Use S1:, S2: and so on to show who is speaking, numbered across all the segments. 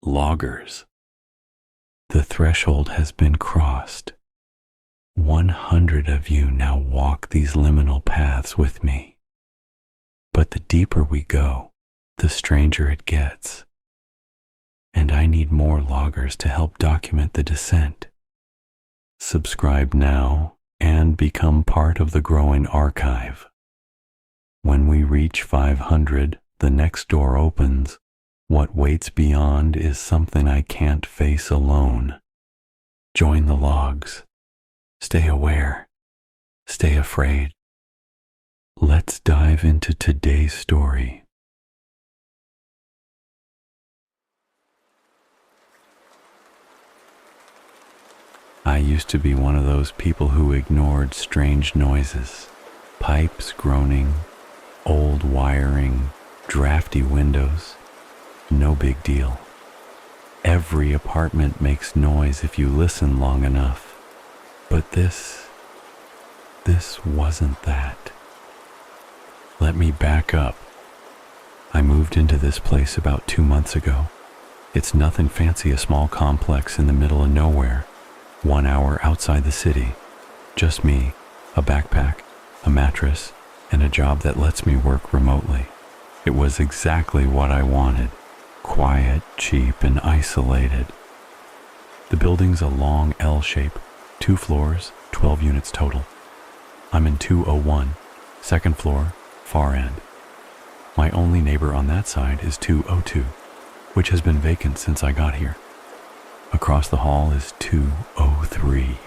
S1: Loggers. The threshold has been crossed. 100 of you now walk these liminal paths with me. But the deeper we go, the stranger it gets. And I need more loggers to help document the descent. Subscribe now and become part of the growing archive. When we reach 500, the next door opens. What waits beyond is something I can't face alone. Join the logs. Stay aware. Stay afraid. Let's dive into today's story. I used to be one of those people who ignored strange noises, pipes groaning, old wiring, drafty windows. No big deal. Every apartment makes noise if you listen long enough. But this wasn't that. Let me back up. I moved into this place about 2 months ago. It's nothing fancy, a small complex in the middle of nowhere, 1 hour outside the city. Just me, a backpack, a mattress, and a job that lets me work remotely. It was exactly what I wanted. Quiet, cheap, and isolated. The building's a long L shape, 2 floors, 12 units total. I'm in 201, second floor, far end. My only neighbor on that side is 202, which has been vacant since I got here. Across the hall is 203,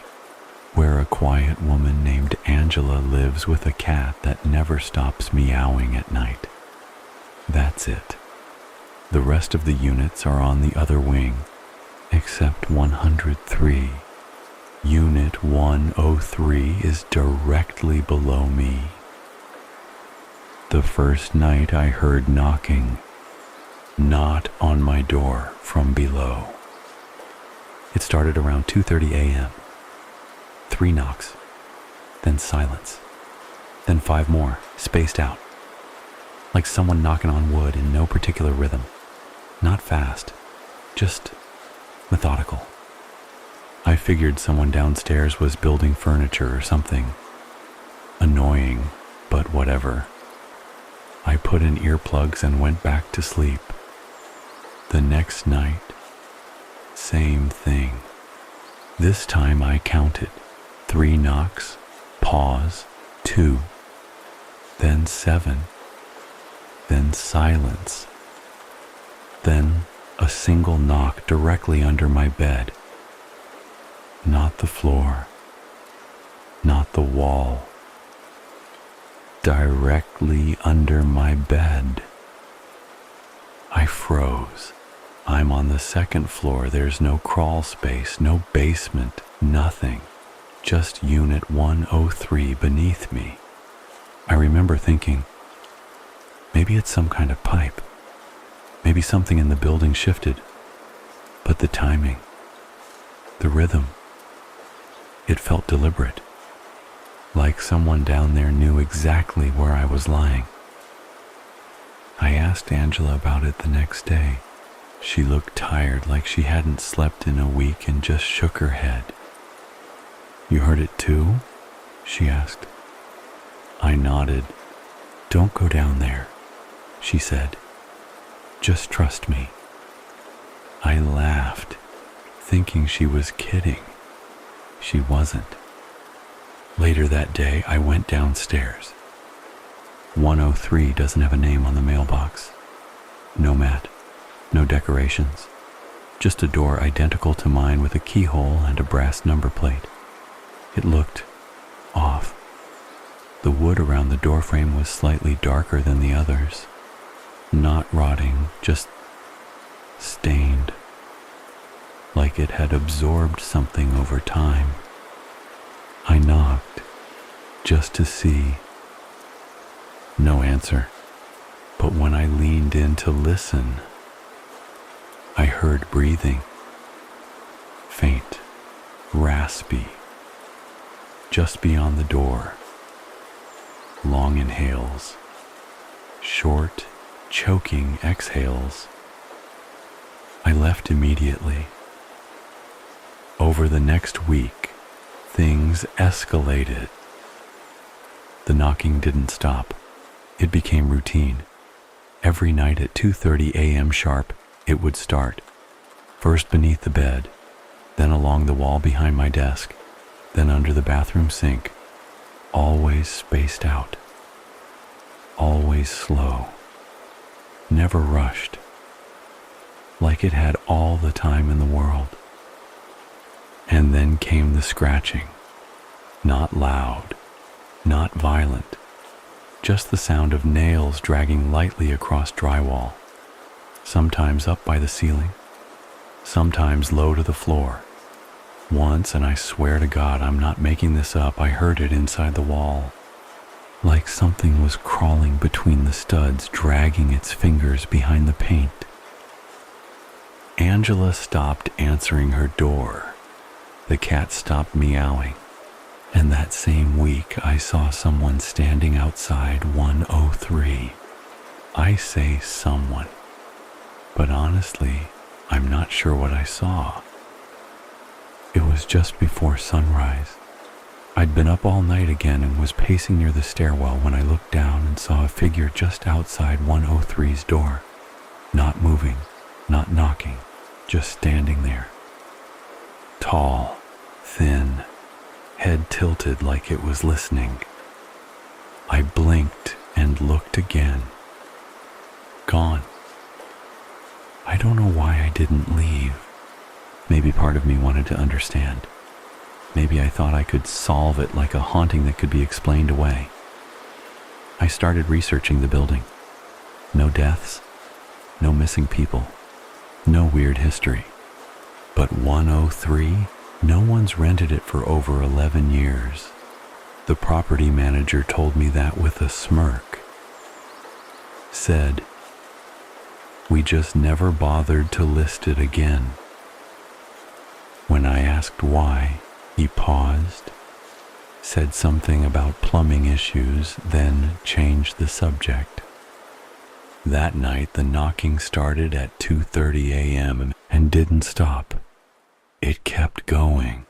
S1: where a quiet woman named Angela lives with a cat that never stops meowing at night. That's it. The rest of the units are on the other wing, except 103. Unit 103 is directly below me. The first night I heard knocking, not on my door from below. It started around 2:30 a.m. 3 knocks, then silence, then 5 more, spaced out, like someone knocking on wood in no particular rhythm. Not fast, just methodical. I figured someone downstairs was building furniture or something. Annoying, but whatever. I put in earplugs and went back to sleep. The next night, same thing. This time I counted. 3 knocks, pause, 2, then 7, then silence. Then a single knock directly under my bed. Not the floor, not the wall. Directly under my bed. I froze. I'm on the second floor. There's no crawl space, no basement, nothing. Just unit 103 beneath me. I remember thinking, maybe it's some kind of pipe. Maybe something in the building shifted. But the timing, the rhythm, it felt deliberate. Like someone down there knew exactly where I was lying. I asked Angela about it the next day. She looked tired, like she hadn't slept in a week, and just shook her head. "You heard it too?" she asked. I nodded. "Don't go down there," she said. "Just trust me." I laughed, thinking she was kidding. She wasn't. Later that day, I went downstairs. 103 doesn't have a name on the mailbox. No mat, no decorations. Just a door identical to mine with a keyhole and a brass number plate. It looked off. The wood around the doorframe was slightly darker than the others. Not rotting, just stained. Like it had absorbed something over time. I knocked, just to see. No answer. But when I leaned in to listen, I heard breathing. Faint, raspy. Just beyond the door. Long inhales. Short, choking exhales. I left immediately. Over the next week, things escalated. The knocking didn't stop. It became routine. Every night at 2:30 a.m. sharp, it would start. First beneath the bed, then along the wall behind my desk, then under the bathroom sink. Always spaced out. Always slow. Never rushed. Like it had all the time in the world. And then came the scratching. Not loud, not violent, just the sound of nails dragging lightly across drywall, sometimes up by the ceiling, sometimes low to the floor. Once, and I swear to God I'm not making this up, I heard it inside the wall, like something was crawling between the studs, dragging its fingers behind the paint. Angela stopped answering her door. The cat stopped meowing. And that same week, I saw someone standing outside 103. I say someone, but honestly, I'm not sure what I saw. It was just before sunrise. I'd been up all night again and was pacing near the stairwell when I looked down and saw a figure just outside 103's door. Not moving, not knocking, just standing there. Tall, thin, head tilted like it was listening. I blinked and looked again. Gone. I don't know why I didn't leave. Maybe part of me wanted to understand. Maybe I thought I could solve it like a haunting that could be explained away. I started researching the building. No deaths, no missing people, no weird history. But 103? No one's rented it for over 11 years. The property manager told me that with a smirk. Said, "We just never bothered to list it again." When I asked why, he paused, said something about plumbing issues, then changed the subject. That night, the knocking started at 2:30 a.m. and didn't stop. It kept going.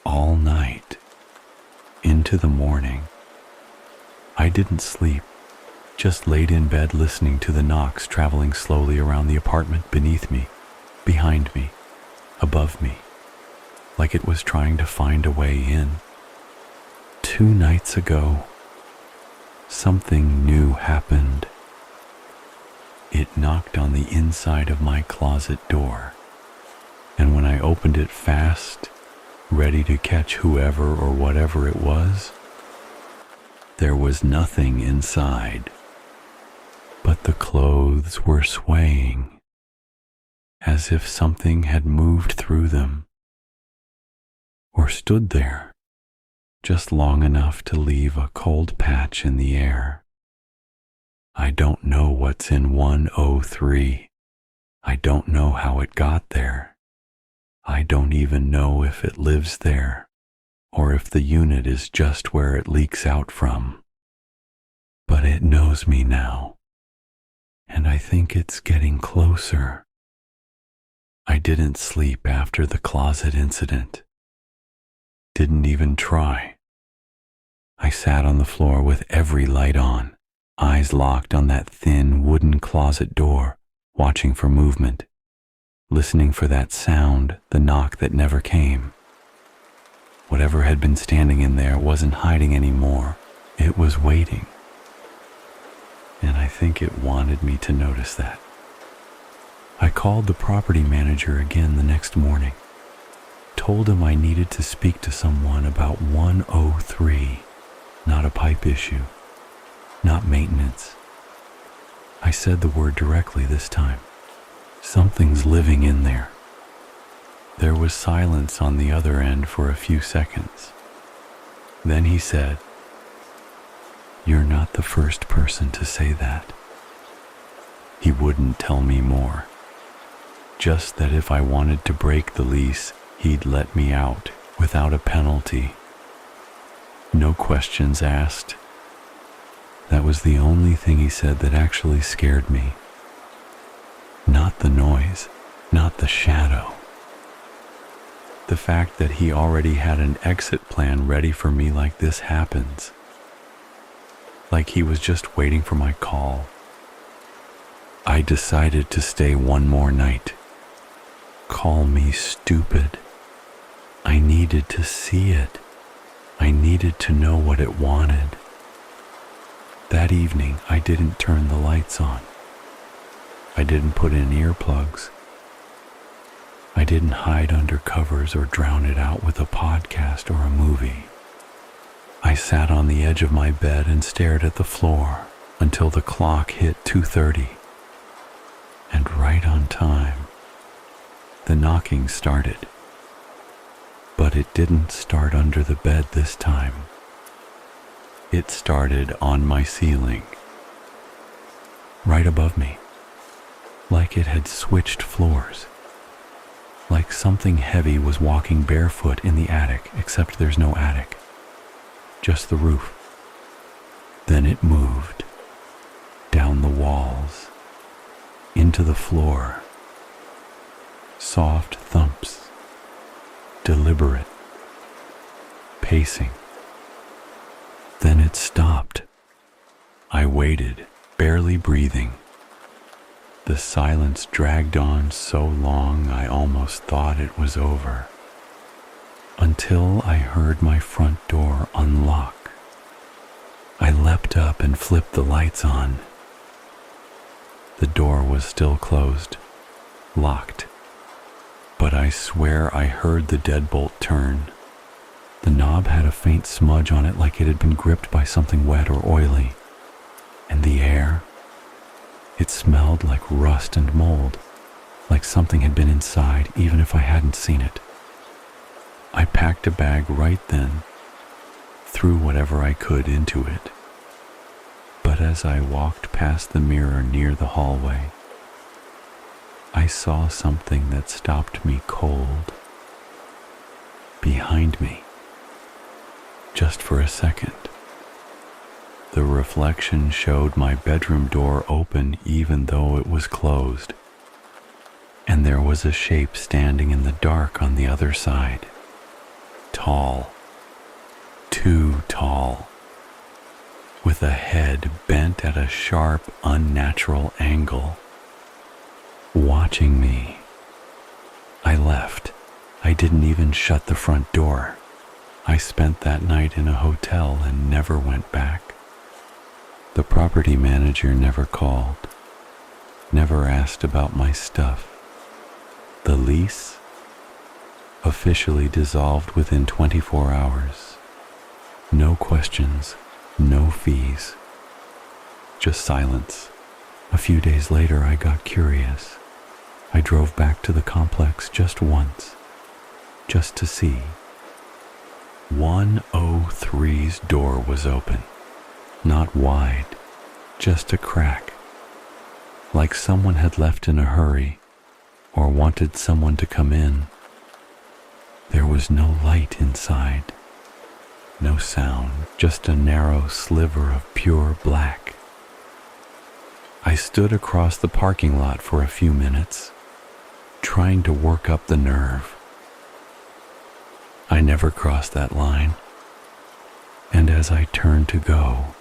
S1: All night. Into the morning. I didn't sleep, just laid in bed listening to the knocks traveling slowly around the apartment beneath me, behind me, above me, like it was trying to find a way in. 2 nights ago, something new happened. It knocked on the inside of my closet door. And when I opened it fast, ready to catch whoever or whatever it was, there was nothing inside. But the clothes were swaying, as if something had moved through them, or stood there, just long enough to leave a cold patch in the air. I don't know what's in 103. I don't know how it got there. I don't even know if it lives there, or if the unit is just where it leaks out from. But it knows me now, and I think it's getting closer. I didn't sleep after the closet incident. Didn't even try. I sat on the floor with every light on, eyes locked on that thin wooden closet door, watching for movement. Listening for that sound, the knock that never came. Whatever had been standing in there wasn't hiding anymore. It was waiting. And I think it wanted me to notice that. I called the property manager again the next morning. Told him I needed to speak to someone about 103, not a pipe issue, not maintenance. I said the word directly this time. Something's living in there. There was silence on the other end for a few seconds. Then he said, "You're not the first person to say that." He wouldn't tell me more. Just that if I wanted to break the lease, he'd let me out without a penalty. No questions asked. That was the only thing he said that actually scared me. Not the noise, not the shadow. The fact that he already had an exit plan ready for me like this happens. Like he was just waiting for my call. I decided to stay one more night. Call me stupid. I needed to see it. I needed to know what it wanted. That evening, I didn't turn the lights on. I didn't put in earplugs. I didn't hide under covers or drown it out with a podcast or a movie. I sat on the edge of my bed and stared at the floor until the clock hit 2:30. And right on time, the knocking started. But it didn't start under the bed this time. It started on my ceiling, right above me, like it had switched floors. Like something heavy was walking barefoot in the attic, except there's no attic, just the roof. Then it moved down the walls, into the floor. Soft thumps, deliberate, pacing. Then it stopped. I waited, barely breathing. The silence dragged on so long I almost thought it was over, until I heard my front door unlock. I leapt up and flipped the lights on. The door was still closed, locked, but I swear I heard the deadbolt turn. The knob had a faint smudge on it like it had been gripped by something wet or oily, and the air, it smelled like rust and mold, like something had been inside even if I hadn't seen it. I packed a bag right then, threw whatever I could into it. But as I walked past the mirror near the hallway, I saw something that stopped me cold. Behind me, just for a second. The reflection showed my bedroom door open even though it was closed, and there was a shape standing in the dark on the other side. Tall, too tall, with a head bent at a sharp, unnatural angle, watching me. I left. I didn't even shut the front door. I spent that night in a hotel and never went back. The property manager never called, never asked about my stuff. The lease officially dissolved within 24 hours. No questions, no fees, just silence. A few days later, I got curious. I drove back to the complex just once, just to see. 103's door was open. Not wide, just a crack, like someone had left in a hurry or wanted someone to come in. There was no light inside, no sound, just a narrow sliver of pure black. I stood across the parking lot for a few minutes, trying to work up the nerve. I never crossed that line, and as I turned to go,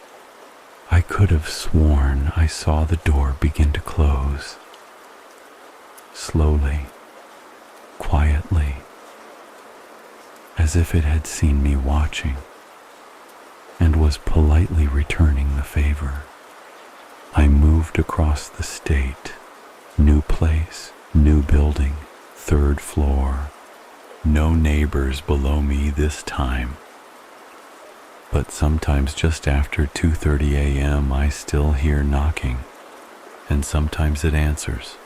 S1: I could have sworn I saw the door begin to close. Slowly, quietly, as if it had seen me watching and was politely returning the favor. I moved across the state. New place, new building, 3rd floor. No neighbors below me this time. But sometimes just after 2:30 a.m. I still hear knocking, and sometimes it answers.